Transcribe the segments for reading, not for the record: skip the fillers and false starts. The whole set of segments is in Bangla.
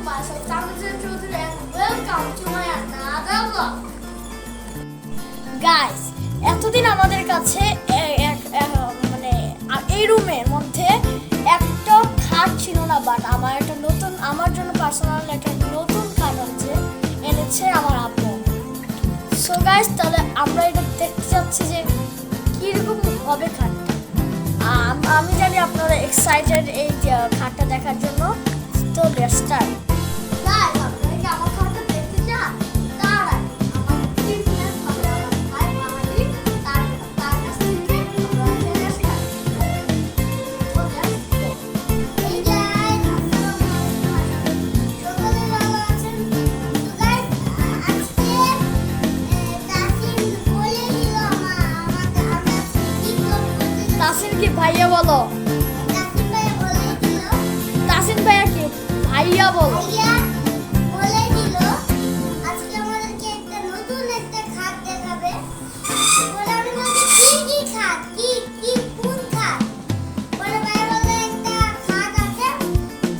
myself, Tamizan Choudhury, and welcome to my another vlog. Guys, এতদিন আমাদের কাছে মানে এই রুমের মধ্যে একটা খাট ছিল না, বাট আমার জন্য পার্সোনাল একটা নতুন খাট এনেছে আমার আব্বু। সো গাইস, তাহলে আমরা এটা দেখতে যাচ্ছি যে কিরকম হবে খাটটা। আমি জানি আপনারা এক্সাইটেড এই খাটটা দেখার জন্য। তো লেটস স্টার্ট। গাইস, আপনারা কি আমার খাটটা দেখতে চান? তার আগে আমার টিপস হবে আমার ভাই মাহাদি তার কাছ থেকে আমরা জেনে আসি। এই গাইস, সকলে ভালো আছেন? তো গাইস, আজকে তাসিন বলে দিল আমাকে আমরা কি করব। তাসিন কি ভাইয়া বলো? তাসিন ভাইয়া কি ভাইয়া বলো? ভাইয়া বলে দিল আজকে আমাদেরকে একটা নতুন একটা খাট দেখাবে। বলে আমি বলছি কি খাট, কি কোন খাট? বলে ভাইয়া বলে একটা খাট আছে,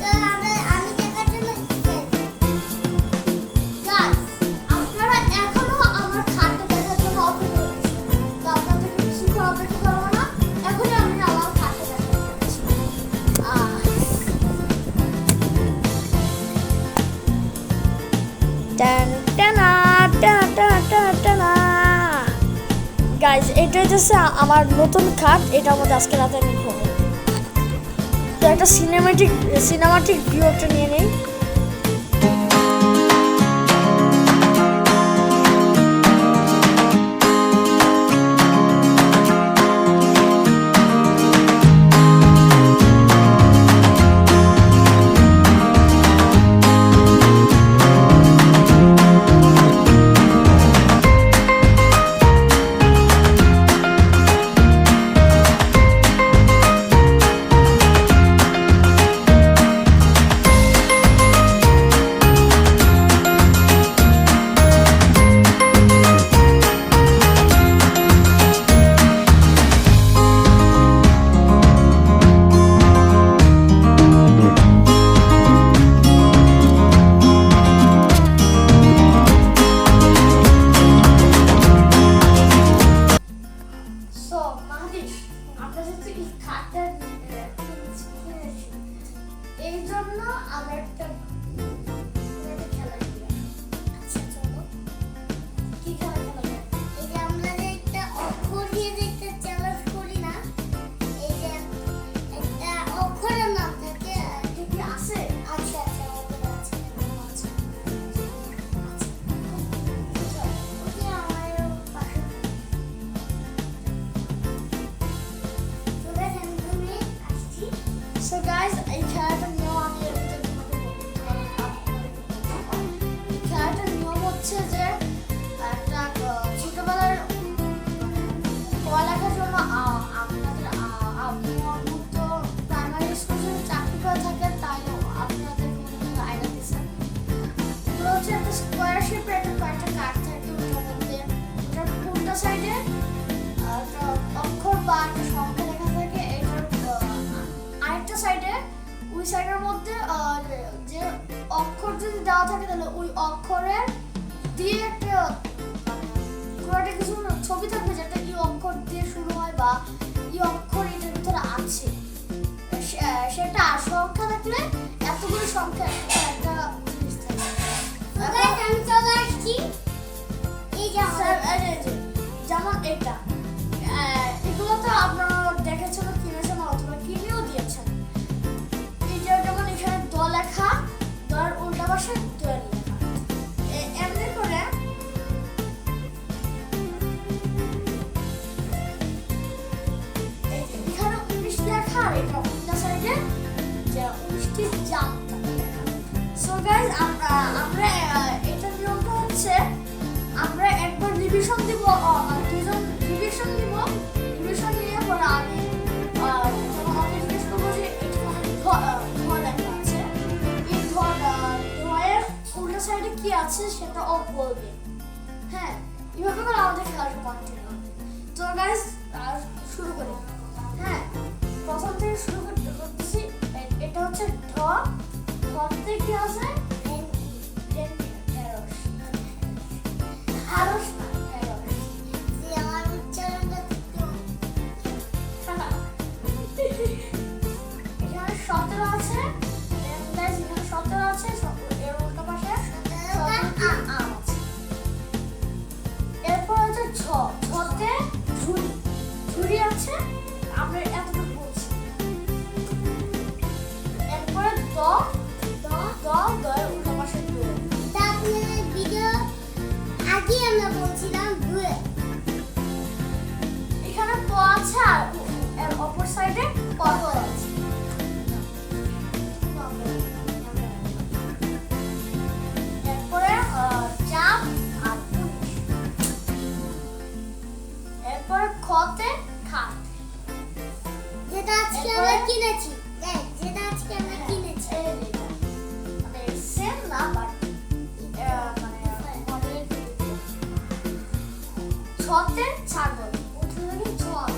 তো আমি দেখার জন্য এসেছি। গাইস, আপনারা এখনো আমার খাটটা দেখার জন্য অপেক্ষা করছেন, তো আপনাদের কিছুক্ষণ অপেক্ষা করবো না, এখনই আমি আমার খাটটা দেখাচ্ছি। গাইজ, এটা হচ্ছে আমার নতুন খাট, এটার মধ্যে আজকে রাতে আমি ঘুমাবো। তো একটা সিনেমাটিক ভিউটা নিয়ে নেই। এই জন্য আমরা একটা খেলা খেলি। আচ্ছা চলো, কি খেলা খেলা? এই যে আমরা একটা অক্ষর দিয়ে দেখতে চ্যালেঞ্জ করি না, এই যে একটা অক্ষরের নাম থাকে, কি আছে? আচ্ছা আচ্ছা ওকে আছে। ওকে আমার পাশে চলে যান, তুমি আসছি। সো গাইস, এই খেলাটার নিয়ম আমি এমনিতে তোমাকে বলি। খেলাটার নিয়ম হচ্ছে যে একটা ছোটবেলার পড়ালেখার জন্য আপনাদের আম্মু তো প্রাইমারি স্কুলে চাকরি করে থাকে, তাই আপনাদের কোনো আইডিয়া দিচ্ছেন। এগুলো হচ্ছে একটা স্কোয়ার শেপের একটা কয়েকটা কার্ড থাকে, ওটার মধ্যে ওটার কোনটা সাইডে একটা অক্ষর বা একটা সংখ্যা লেখা থাকে, এটার আরেকটা সাইডে ওই সাইডের মধ্যে যে অক্ষর যদি দেওয়া থাকে, তাহলে ওই অক্ষরের দিয়ে একটা কিছু ছবি থাকবে, যেটা এই অক্ষর দিয়ে শুরু হয় বা এই অক্ষর এটার ভিতরে আছে, সেটা সংখ্যা থাকলে এতগুলো সংখ্যা একটা জিনিস থাকে। আমি চলে আসছি। এই যেমন এটা, এগুলো তো আপনারা দেখেছেন, কিনেছেন অথবা কিনেও দিয়েছেন। এই যে যেমন এখানে দ লেখা, দর উল্টা পাশে দোয়েল লেখা, এমনি করে এখানে 19 লেখা, আর এটা উল্টা সাইডে যে 19টি জাম লেখা। সো গাইস, আমরা এটা নিয়মটা হচ্ছে আমরা একবার রিভিশন দিব, দুজন রিভিশন দিব। রিভিশন নিয়ে পরে আমি আমাকে জিজ্ঞেস করবো যে এখানে ধ লেখা আছে, এই ধয়ের উল্টা সাইডে কি আছে সেটা ও বলবে। হ্যাঁ, এভাবে করে আমাদের খেলাটা কন্টিনিউ। তো গাইস, শুরু করি। হ্যাঁ, প্রথম থেকে শুরু করতেছি। এটা হচ্ছে ঢ, ঢতে কি আছে? আমরা বলছিলাম দুয়ে। এখানে প আছে আর এর অপর সাইডে কত আছে। এরপরে চাপ আর পুলিশ। এরপরে খতে খাট। যেটা আজকে আমরা কিনেছি, দেখ যেটা আজকে আমরা কিনেছি। এই যে এটা। মানে সেম না বাট মানে মডেলের ছতে ছাগল। প্রথমে ছল।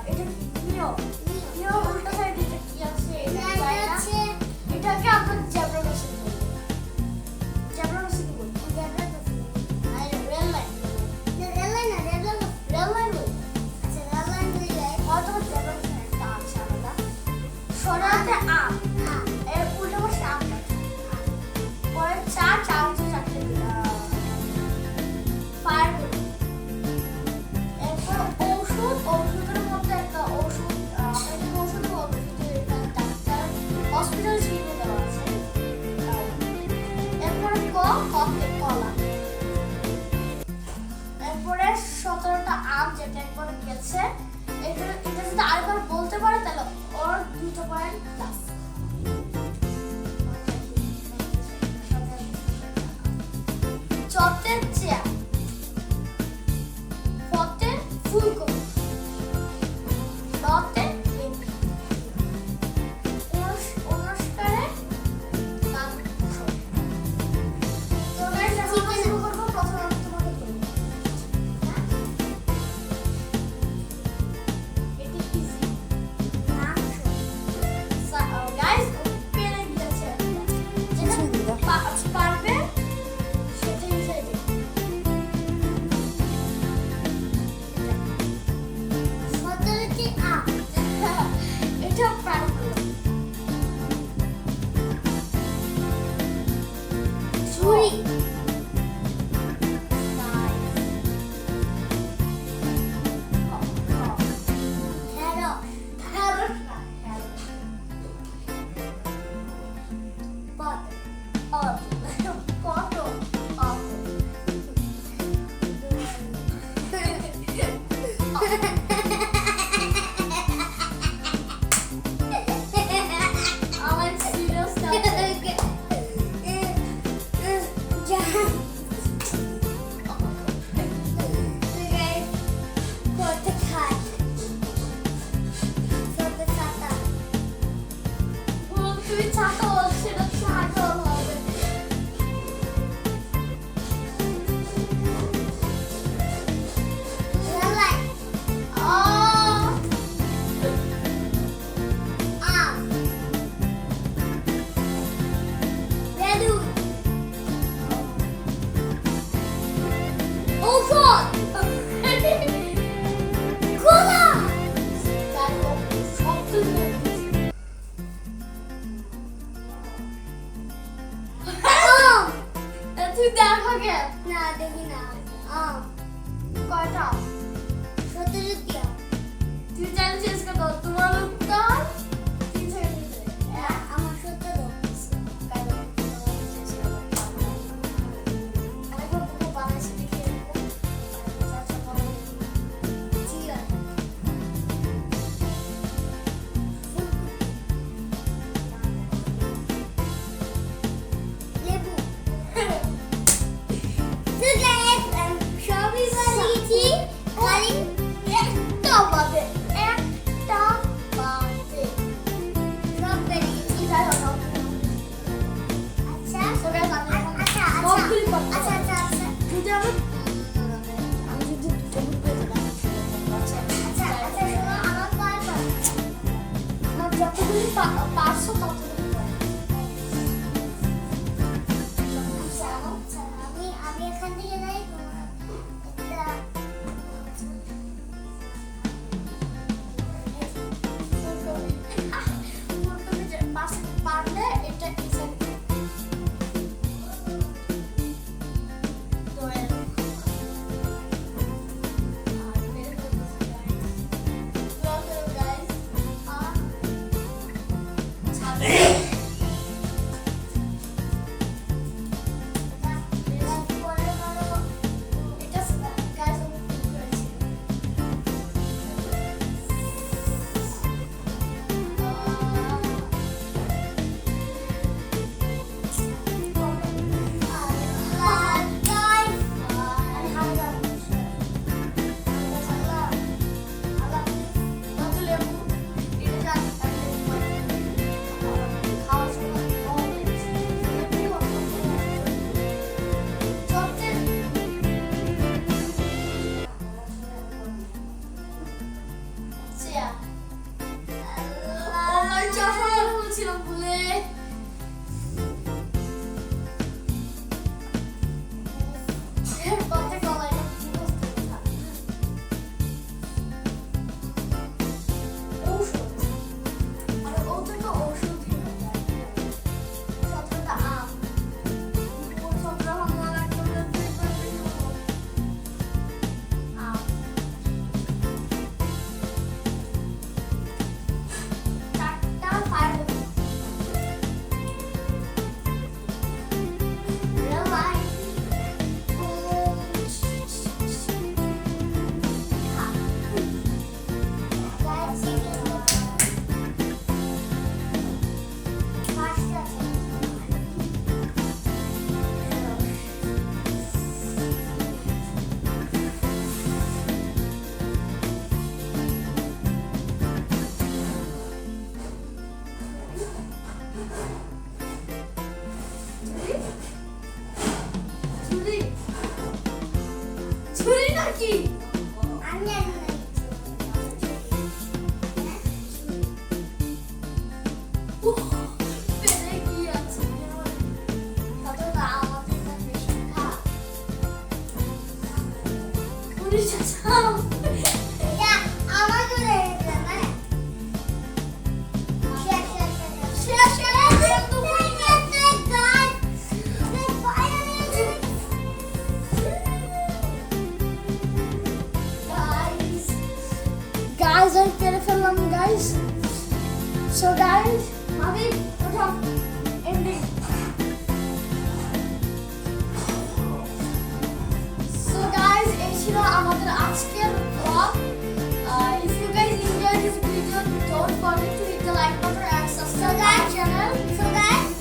এটা নিও নিও উল্টো সাইডে এটা কি আছে এটা জানি না। এটাকে আমরা জেব্রা ক্রসিং বলি। জেব্রা ক্রসিং বলি। Zebra crossing. আর রেল লাইন। রেল লাইন না, রেল লাইন। রেল লাইন বলি। আচ্ছা রেল লাইন বলে হয়তো জেব্রা ক্রসিং একটা আছে আলাদা। সরাতে আম। এর উল্টো পাশে আম আছে। পরে চার হচ্ছে চারটে ফায়ার বলি। এরপর ওষুধ, ওষুধের মধ্যে একটা ওষুধ আপনাকে ওষুধ বলবো কিন্তু এটা ডাক্তার হসপিটাল স্কিমে দেওয়া আছে। এরপরে কতে কলা। এরপরে 17টা আম যেটা একবার গেছে। এটা যদি আরেকবার বলতে পারে তাহলে ওর 2 পয়েন্ট প্লাস। চতে চেয়ার। পতে ফুলকপি। লতে লেবু। অনুষ্কারে মাংস। তো গাইস এখন আমরা শুরু করব। প্রথমে আমি তোমাকে বলবো। এটা ইজি। মাংস। গাইস পেরে গিয়েছে। যেটা পারবে সেটাই চাইবে। সতেরোটি আম। এটা পারবে। ছুরি। ঢেঁড়স। পদ। আমার সিরিয়াস তুমি ছাতা বলছো এটা ছাতা হবে। তুই দেখো গে না দেখি না আম কয়টা 17টি আম। তুই চ্যালেঞ্জ চেঞ্জ করে দাও তোমার উত্তর 3 সেকেন্ড আমার 17। চিয়ার। লেবু। সবই বানিয়েছি খালি একটা বাদে সব বেরিয়েছি। যাই হোক আচ্ছা সবাই জানে আচ্ছা সবগুলি করতে আচ্ছা আচ্ছা আচ্ছা যদি আমি যদি দুটো পেতে না আচ্ছা আচ্ছা শোনো আমার কয় বার? যতগুলি পারছো ততগুলি করো। আচ্ছা আচ্ছা আমি এখান থেকে যাই তোমার একটা পারলে এটা ইসেন guys. বলছিলাম বলে পথে গলায় ঔষধ মানে ওদের তো ঔষধ সতেরোটা আম 17 বাংলা লাগবে আম চারটা ফায়ার ছুরি ছুরি নাকি আমি পেরে কি আছে কতটা আমাদের কাছে শিক্ষা ছুরি চাচাও এটা আমার করে এটা না শেষ তো guys আমি পেরে ফেললাম guys so guys আমি ওঠা ending so guys এই ছিল আমাদের আজকের vlog if you guys enjoyed this video don't forget to hit the like button and subscribe our channel So guys,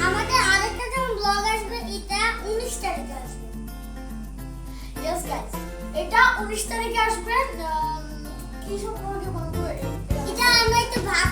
আমাদের আরেকটা যখন ব্লগ আসবে এটা 19 তারিখে আসবে। yes guys এটা 19 তারিখে আসবে কি সব ব্লগে বলবো এটা আমরা একটু ভাগ